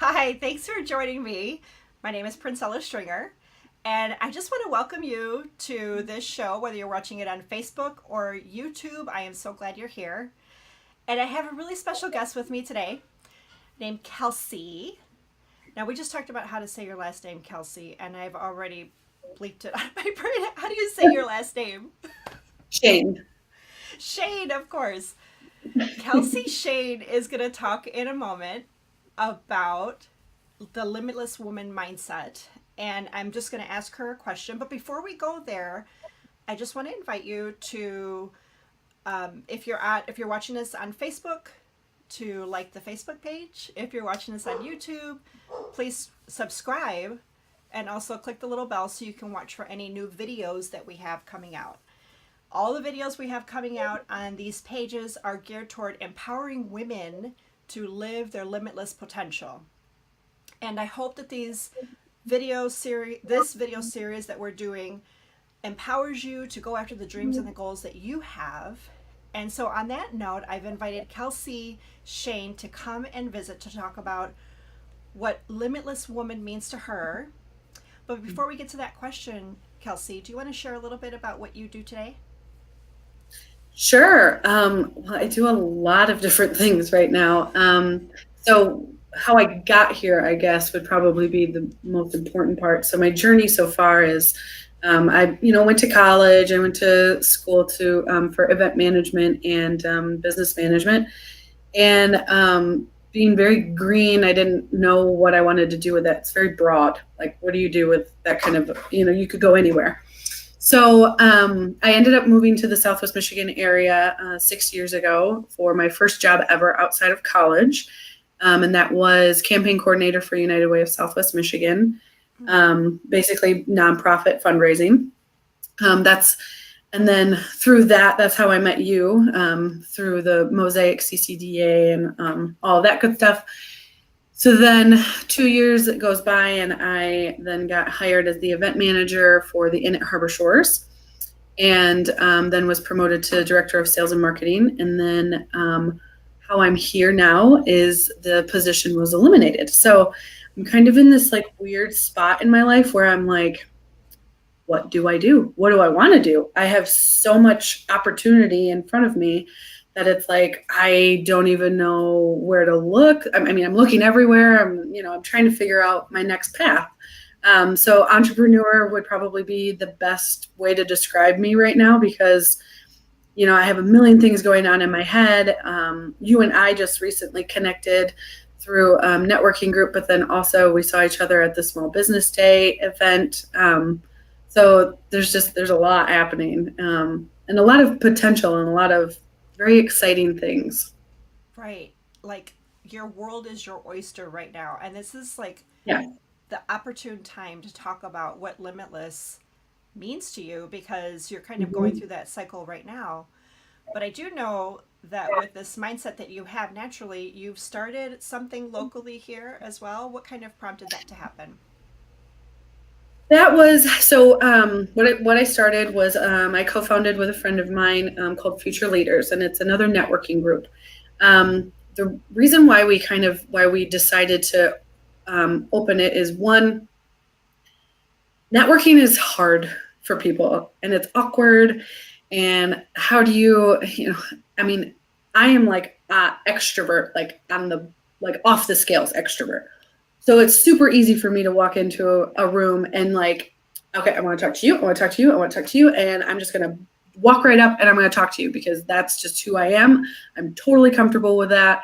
Hi, thanks for joining me. My name is Princella Stringer, and I just want to welcome you to this show, whether you're watching it on Facebook or YouTube. I am so glad you're here. And I have a really special guest with me today named Kelsey. Now, we just talked about how to say your last name, Kelsey, and I've already bleeped it out of my brain. How do you say your last name? Chayne. Chayne, of course. Kelsey Chayne is going to talk in a moment about the Limitless Woman mindset. And I'm just going to ask her a question. But before we go there, I just want to invite you to, if you're watching this on Facebook, to like the Facebook page. If you're watching this on YouTube, please subscribe and also click the little bell so you can watch for any new videos that we have coming out. All the videos we have coming out on these pages are geared toward empowering women to live their limitless potential. And I hope that this video series that we're doing empowers you to go after the dreams and the goals that you have. And so on that note, I've invited Kelsey Chayne to come and visit to talk about what Limitless Woman means to her. But before we get to that question, Kelsey, do you want to share a little bit about what you do today? Sure. Well, I do a lot of different things right now. So how I got here, I guess, would probably be the most important part. So my journey so far is, I went to college. I went to school for event management and business management. And being very green, I didn't know what I wanted to do with that. It's very broad. Like, what do you do with that kind of, you could go anywhere. So I ended up moving to the Southwest Michigan area 6 years ago for my first job ever outside of college. And that was campaign coordinator for United Way of Southwest Michigan, basically nonprofit fundraising. And then through that's how I met you, through the Mosaic CCDA and all that good stuff. So then 2 years goes by, and I then got hired as the event manager for the Inn at Harbor Shores, and then was promoted to director of sales and marketing. And then how I'm here now is the position was eliminated. So I'm kind of in this like weird spot in my life where I'm like, what do I do? What do I want to do? I have so much opportunity in front of me that it's like, I don't even know where to look. I mean, I'm looking everywhere. I'm trying to figure out my next path. So entrepreneur would probably be the best way to describe me right now, because, I have a million things going on in my head. You and I just recently connected through a networking group, but then also we saw each other at the Small Business Day event. So there's a lot happening, and a lot of potential and a lot of very exciting things. Right. Like, your world is your oyster right now. And this is like Yeah. the opportune time to talk about what limitless means to you, because you're kind of going through that cycle right now. But I do know that with this mindset that you have naturally, you've started something locally here as well. What kind of prompted that to happen? That was so. What I started was I co-founded with a friend of mine called Future Leaders, and it's another networking group. The reason why we decided to open it is, one, networking is hard for people, and it's awkward. And how do you I mean, I am like extrovert, like on the off the scales extrovert. So it's super easy for me to walk into a room and like, okay, I want to talk to you. I want to talk to you. I want to talk to you. And I'm just going to walk right up and I'm going to talk to you, because that's just who I am. I'm totally comfortable with that.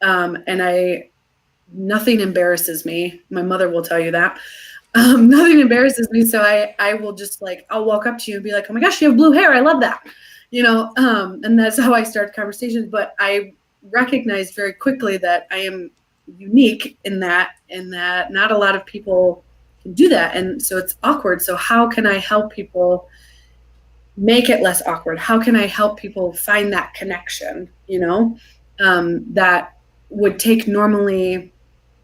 And nothing embarrasses me. My mother will tell you that. Nothing embarrasses me. So I will just I'll walk up to you and be like, oh my gosh, you have blue hair. I love that. And that's how I start conversations. But I recognized very quickly that I am unique in that not a lot of people can do that. And so it's awkward. So how can I help people make it less awkward? How can I help people find that connection, that would take normally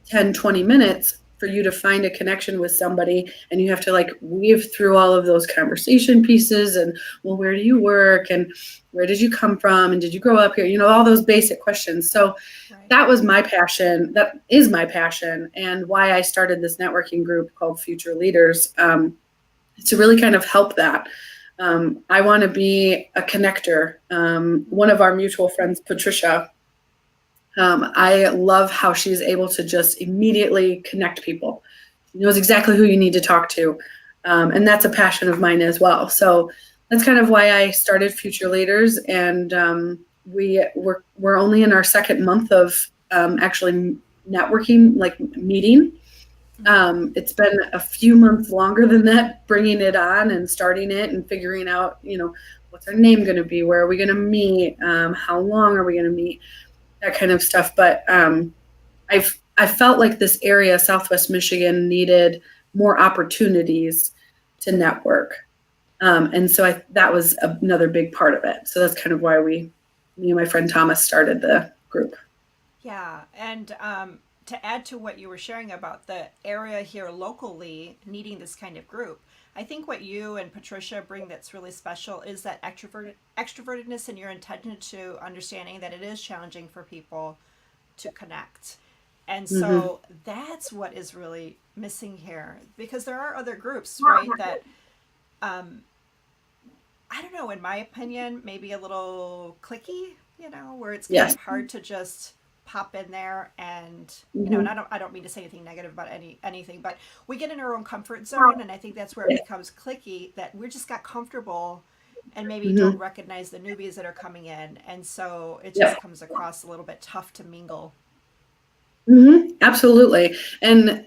10, 20 minutes for you to find a connection with somebody, and you have to like weave through all of those conversation pieces and, well, where do you work and where did you come from and did you grow up here, all those basic questions. So Right. that was my passion. That is my passion, and why I started this networking group called Future Leaders, to really kind of help that. I want to be a connector. One of our mutual friends, Patricia, I love how she's able to just immediately connect people. She knows exactly who you need to talk to. And that's a passion of mine as well. So that's kind of why I started Future Leaders. And we're only in our second month of actually networking, like meeting. It's been a few months longer than that, bringing it on and starting it and figuring out, what's our name going to be? Where are we going to meet? How long are we going to meet? That kind of stuff. But I felt like this area, Southwest Michigan, needed more opportunities to network. And so that was another big part of it. So that's kind of why me and my friend Thomas started the group. Yeah, and to add to what you were sharing about the area here locally needing this kind of group, I think what you and Patricia bring that's really special is that extrovertedness and your intention to understanding that it is challenging for people to connect. And so that's what is really missing here because there are other groups, right, that I don't know, in my opinion, maybe a little clicky, where it's kind Yes. of hard to just pop in there and Mm-hmm. and I don't mean to say anything negative about anything, but we get in our own comfort zone and I think that's where it Yeah. becomes clicky that we just got comfortable and maybe don't Mm-hmm. recognize the newbies that are coming in and so it just Yep. comes across a little bit tough to mingle. Mm-hmm. Absolutely. And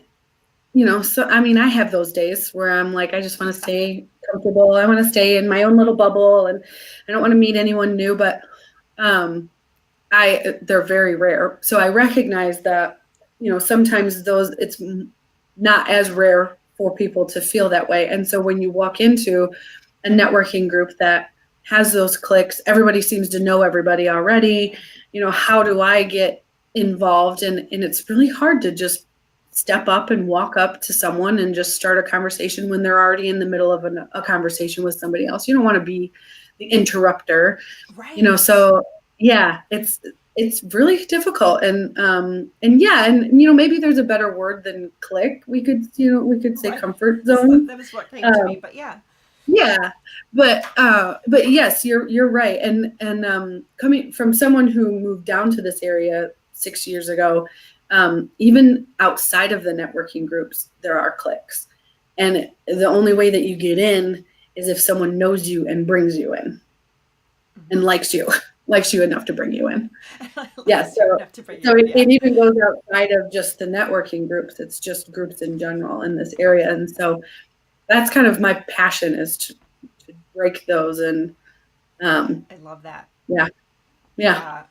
so I mean, I have those days where I'm like, I just want to stay comfortable. I want to stay in my own little bubble, and I don't want to meet anyone new. But um, they're very rare. So I recognize that, sometimes it's not as rare for people to feel that way. And so when you walk into a networking group that has those clicks, everybody seems to know everybody already. How do I get involved? And it's really hard to just step up and walk up to someone and just start a conversation when they're already in the middle of a conversation with somebody else. You don't want to be the interrupter, Right. so yeah, it's really difficult. And yeah, and maybe there's a better word than click. We could say Right. comfort zone. That was what came to me, um, but yeah. yeah, but yes, you're right. And coming from someone who moved down to this area 6 years ago, even outside of the networking groups there are clicks, and the only way that you get in is if someone knows you and brings you in and likes you likes you enough to bring you in. Yeah, Likes you so enough to bring you so in, it yeah. even goes outside of just the networking groups. It's just groups in general in this area. And so that's kind of my passion, is to break those. And I love that. yeah, yeah. Yeah.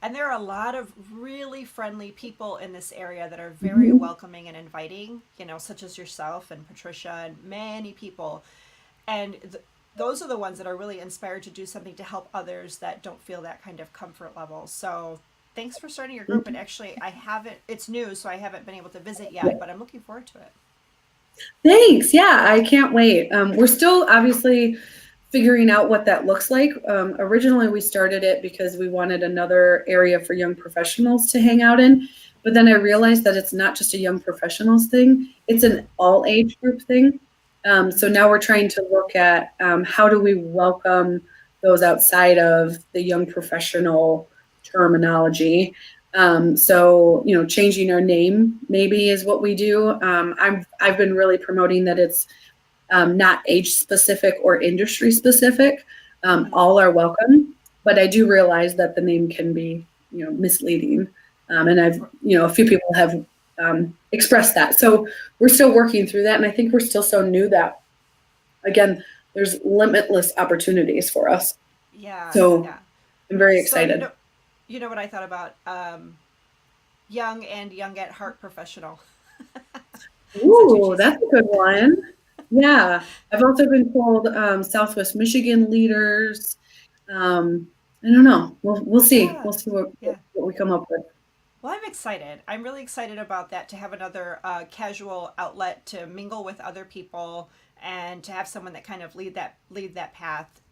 And there are a lot of really friendly people in this area that are very Mhm. welcoming and inviting, such as yourself and Patricia and many people. And those are the ones that are really inspired to do something to help others that don't feel that kind of comfort level. So thanks for starting your group. And actually, I haven't, it's new, so I haven't been able to visit yet, but I'm looking forward to it. Thanks. Yeah, I can't wait. We're still obviously figuring out what that looks like. Originally, we started it because we wanted another area for young professionals to hang out in. But then I realized that it's not just a young professionals thing, it's an all age group thing. So Mm-hmm. now we're trying to look at, how do we welcome those outside of the young professional terminology. So changing our name maybe is what we do. I've been really promoting that it's not age specific or industry specific. Mm-hmm. All are welcome, but I do realize that the name can be, misleading. And a few people have expressed that. So we're still working through that. And I think we're still so new that, again, there's limitless opportunities for us. Yeah, So yeah. I'm very So excited. you know what I thought about young and young at heart professional. Such a Ooh, cheesy. that's a good one. Yeah, I've also been told Southwest Michigan leaders. I don't know. We'll see. Yeah. We'll see what Yeah. what we come up with. Well, I'm excited. I'm really excited about that, to have another casual outlet to mingle with other people and to have someone that kind of lead that path.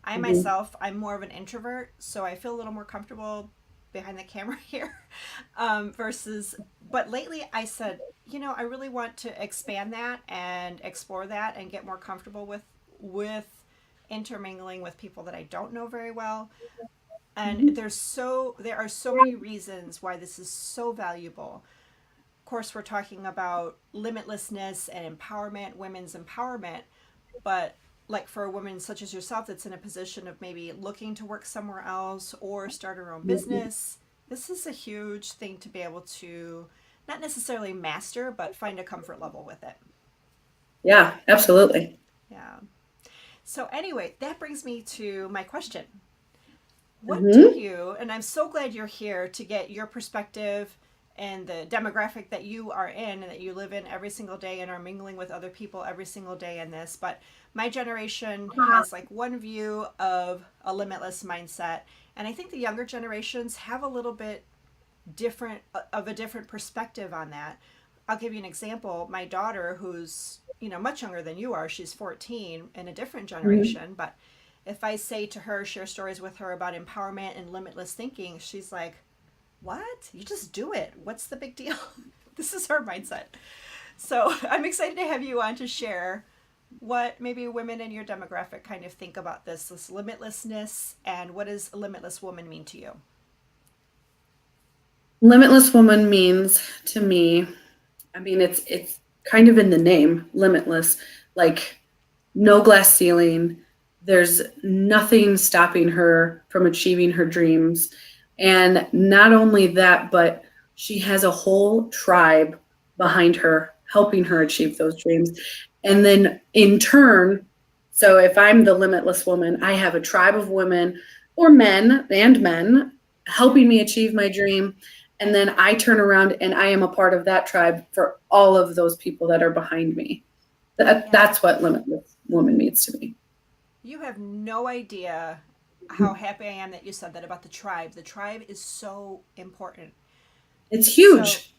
I Mhm. myself, I'm more of an introvert, so I feel a little more comfortable behind the camera here versus. But lately, I said, I really want to expand that and explore that and get more comfortable with intermingling with people that I don't know very well. And Mhm. there are so many reasons why this is so valuable. Of course, we're talking about limitlessness and empowerment, women's empowerment, but like for a woman such as yourself that's in a position of maybe looking to work somewhere else or start her own Mhm. business, this is a huge thing to be able to not necessarily master, but find a comfort level with it. Yeah, absolutely. Yeah. So, anyway, that brings me to my question. What do Hmm. you, and I'm so glad you're here to get your perspective and the demographic that you are in and that you live in every single day and are mingling with other people every single day in this. But my generation has like one view of a limitless mindset. And I think the younger generations have a little bit different of a different perspective on that. I'll give you an example. My daughter, who's much younger than you are, she's 14 in a different Hmm. generation. But if I say to her, share stories with her about empowerment and limitless thinking, she's like, "What? You just do it. What's the big deal?" This is her mindset. So I'm excited to have you on to share what maybe women in your demographic kind of think about this limitlessness, and what does a limitless woman mean to you? Limitless woman means to me, I mean, it's kind of in the name, limitless, like no glass ceiling. There's nothing stopping her from achieving her dreams. And not only that, but she has a whole tribe behind her, helping her achieve those dreams. And then in turn, so if I'm the limitless woman, I have a tribe of women or men helping me achieve my dream. And then I turn around and I am a part of that tribe for all of those people that are behind me. Yeah, That's what limitless woman means to me. you have no idea how happy I am that you said that about the tribe. The tribe is so important. It's So, huge.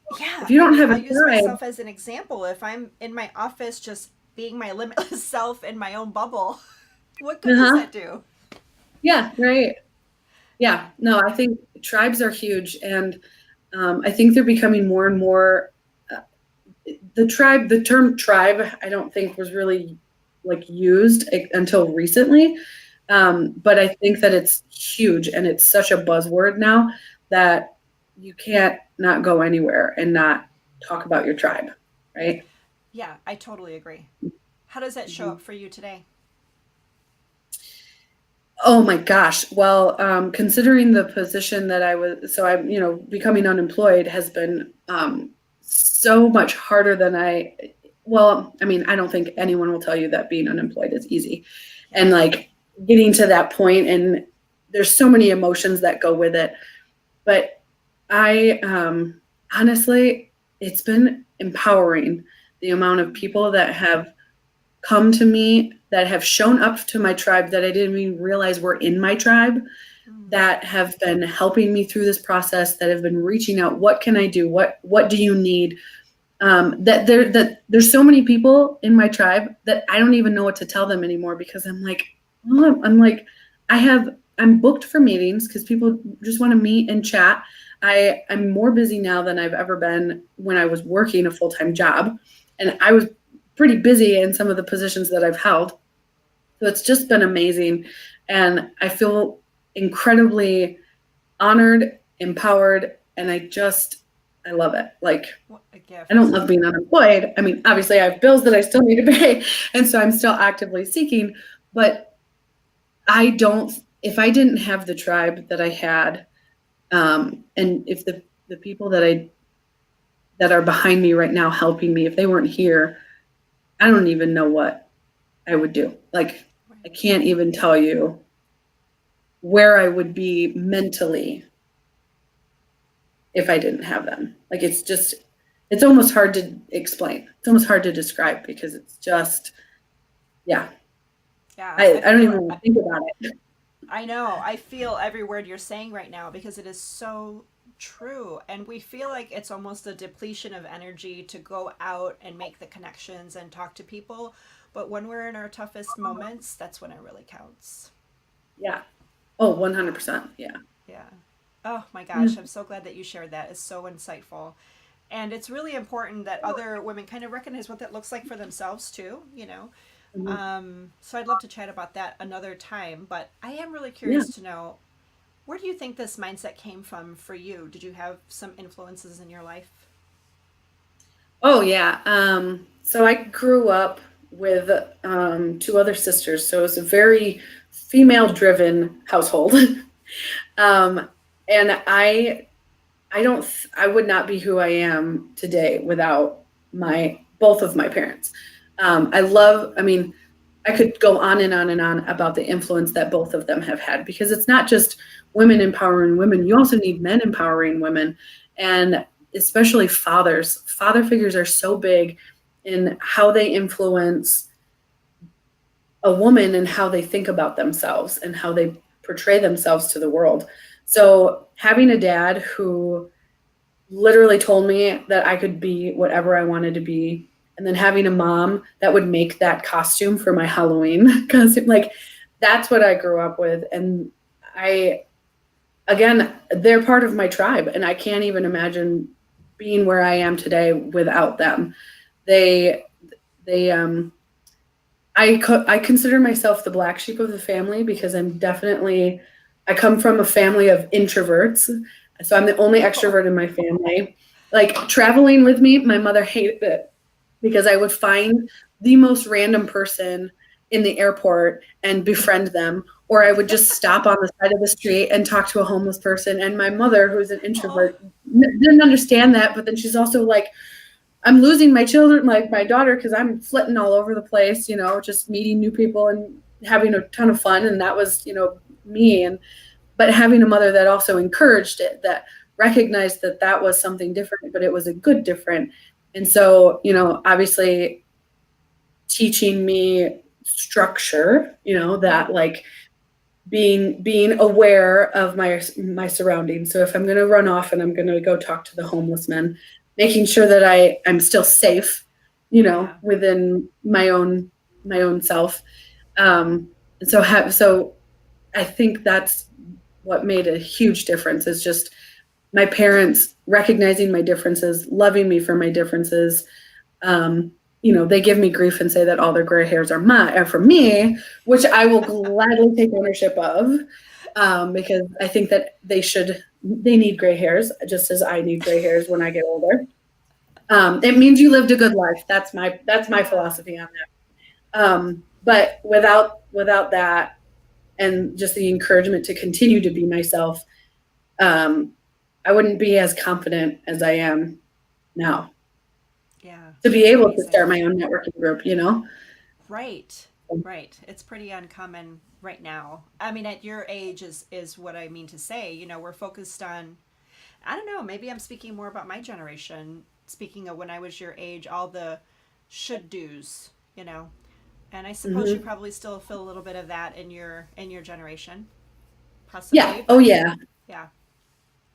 If yeah, you I don't mean, have a I'll use tribe, myself as an example. If I'm in my office just being my limitless self in my own bubble, what good does uh-huh. that do? Yeah, right. Yeah, no, I think tribes are huge, and I think they're becoming more and more. Uh, the term tribe, I don't think was really like used until recently. But I think that it's huge, and it's such a buzzword now that you can't not go anywhere and not talk about your tribe, right? Yeah, I totally agree. How does that show Mhm. up for you today? Oh my gosh. Well, considering the position that I was, so I'm, becoming unemployed has been so much harder than well, I mean, I don't think anyone will tell you that being unemployed is easy. And Yes. like getting to that point, and there's so many emotions that go with it. But I honestly, it's been empowering the amount of people that have come to me that have shown up to my tribe that I didn't even realize were in my tribe Mm. that have been helping me through this process, that have been reaching out. What can I do? What do you need? That there's so many people in my tribe that I don't even know what to tell them anymore because I'm like, oh, I'm like, I'm booked for meetings because people just want to meet and chat. I'm more busy now than I've ever been when I was working a full-time job. And I was pretty busy in some of the positions that I've held. So it's just been amazing. And I feel incredibly honored, empowered, and I love it. Like, What a I don't gift. love being unemployed. I mean, obviously, I have bills that I still need to pay. And so I'm still actively seeking. But I don't, if I didn't have the tribe that I had, and if the people that are behind me right now helping me, if they weren't here, I don't even know what I would do. Like, I Right. can't even tell you where I would be mentally if I didn't have them. Like, it's almost hard to explain. It's almost hard to describe because it's just, yeah. Yeah, I don't even want to think about it. I know. I feel every word you're saying right now because it is so true. And we feel like it's almost a depletion of energy to go out and make the connections and talk to people. But when we're in our toughest moments, that's when it really counts. Yeah. Oh, 100%. Yeah. Yeah. Oh my gosh, Mm-hmm. I'm so glad that you shared that. It's so insightful. And it's really important that other women kind of recognize what that looks like for themselves too, you know. So I'd love to chat about that another time, but I am really Yeah. curious to know, where do you think this mindset came from for you? Did you have some influences in your life? Oh, yeah. So I grew up with two other sisters, so it was a very female-driven household. um, and I would not be who I am today without my both of my parents. I mean, I could go on and on and on about the influence that both of them have had because it's not just women empowering women. You also need men empowering women, and especially fathers. Father figures are so big in how they influence a woman and how they think about themselves and how they portray themselves to the world. So having a dad who literally told me that I could be whatever I wanted to be. And then having a mom that would make that costume for my Halloween costume, like that's what I grew up with. And I, again, they're part of my tribe, and I can't even imagine being where I am today without them. They, they, I consider myself the black sheep of the family because I come from a family of introverts. So I'm the only extrovert in my family. Like traveling with me, my mother hated it because I would find the most random person in the airport and befriend them, or I would just stop on the side of the street and talk to a homeless person. And my mother, who's an Oh, introvert, didn't understand that. But then she's also like, I'm losing my children, like my daughter, because I'm flitting all over the place, just meeting new people and having a ton of fun. And that was, me. But having a mother that also encouraged it, that recognized that that was something different, but it was a good different. And so, obviously teaching me structure, that like being aware of my surroundings. So if I'm going to run off and I'm going to go talk to the homeless men, making sure that I'm still safe, yeah. within my own self. So I think that's what made a huge difference is just my parents recognizing my differences, loving me for my differences. They give me grief and say that all their gray hairs are for me, which I will gladly take ownership of, because I think that they need gray hairs just as I need gray hairs when I get older. It means you lived a good life. That's my Yeah. philosophy on that. But without that and just the encouragement to continue to be myself, um, I wouldn't be as confident as I am now Yeah. to be That's able to start amazing. my own networking group. Right. Right. It's pretty uncommon right now. I mean, at your age is what I mean to say. You know, we're focused on, I don't know, maybe I'm speaking more about my generation, speaking of when I was your age, all the should do's, you know. And I suppose you Hmm. probably still feel a little bit of that in your generation, Yeah. possibly, Oh, but yeah. yeah.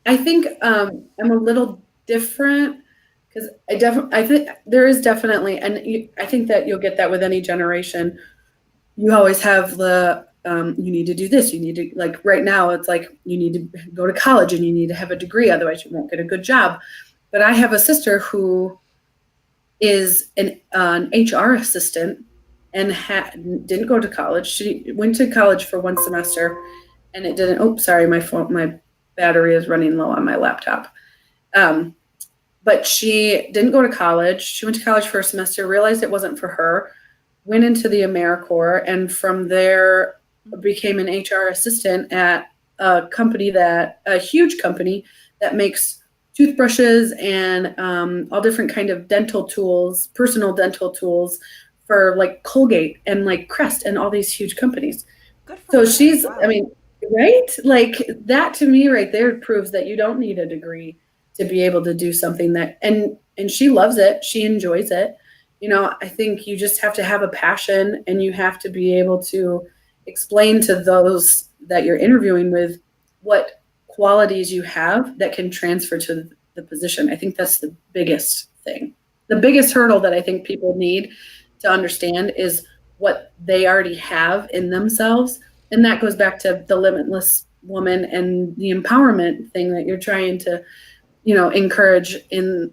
I think I'm a little different because I think there is definitely, and I think that you'll get that with any generation. You always have you need to do this. You need to, like right now, it's like you need to go to college and you need to have a degree, otherwise you won't get a good job. But I have a sister who is an HR assistant and didn't go to college. She went to college for one semester and it didn't. Oh, sorry, my battery is running low on my laptop. Um, but she didn't go to college. She went to college for a semester, realized it wasn't for her, went into the AmeriCorps, and from there became an HR assistant at a huge company that makes toothbrushes and all different kind of dental tools, personal dental tools for like Colgate and like Crest and all these huge companies. Good for So her. I Wow. mean, right? Like that to me right there proves that you don't need a degree to be able to do something and she loves it. She enjoys it. I think you just have to have a passion, and you have to be able to explain to those that you're interviewing with what qualities you have that can transfer to the position. I think that's the biggest thing. The biggest hurdle that I think people need to understand is what they already have in themselves. And that goes back to the limitless woman and the empowerment thing that you're trying to, encourage in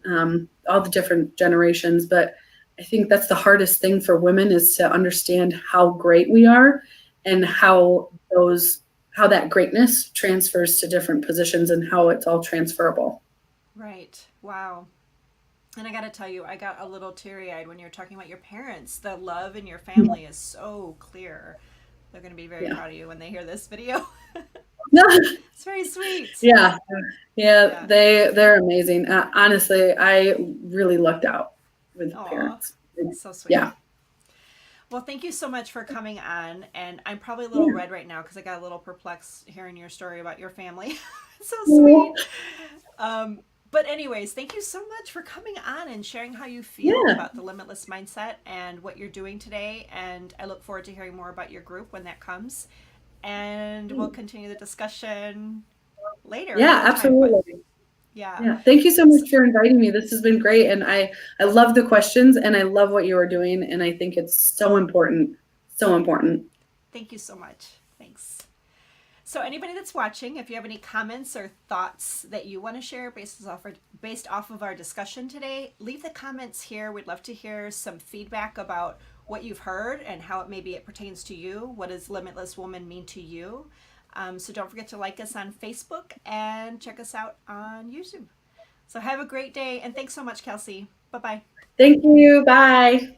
all the different generations. But I think that's the hardest thing for women, is to understand how great we are and how that greatness transfers to different positions and how it's all transferable. Right. Wow. And I got to tell you, I got a little teary eyed when you were talking about your parents. The love in your family is so clear. They're going to be very proud of you when they hear this video. It's very sweet. Yeah, they're amazing. Honestly, I really lucked out with parents. So sweet. Yeah. Well, thank you so much for coming on. And I'm probably a little red right now because I got a little perplexed hearing your story about your family. So sweet. But anyways, thank you so much for coming on and sharing how you feel about the limitless mindset and what you're doing today. And I look forward to hearing more about your group when that comes. And we'll continue the discussion later. Yeah, absolutely. Yeah. Thank you so much for inviting me. This has been great. And I love the questions, and I love what you are doing. And I think it's so important. So important. Thank you so much. Thanks. So anybody that's watching, if you have any comments or thoughts that you want to share based off of our discussion today, leave the comments here. We'd love to hear some feedback about what you've heard and how it pertains to you. What does Limitless Woman mean to you? So don't forget to like us on Facebook and check us out on YouTube. So have a great day, and thanks so much, Kelsey. Bye-bye. Thank you. Bye.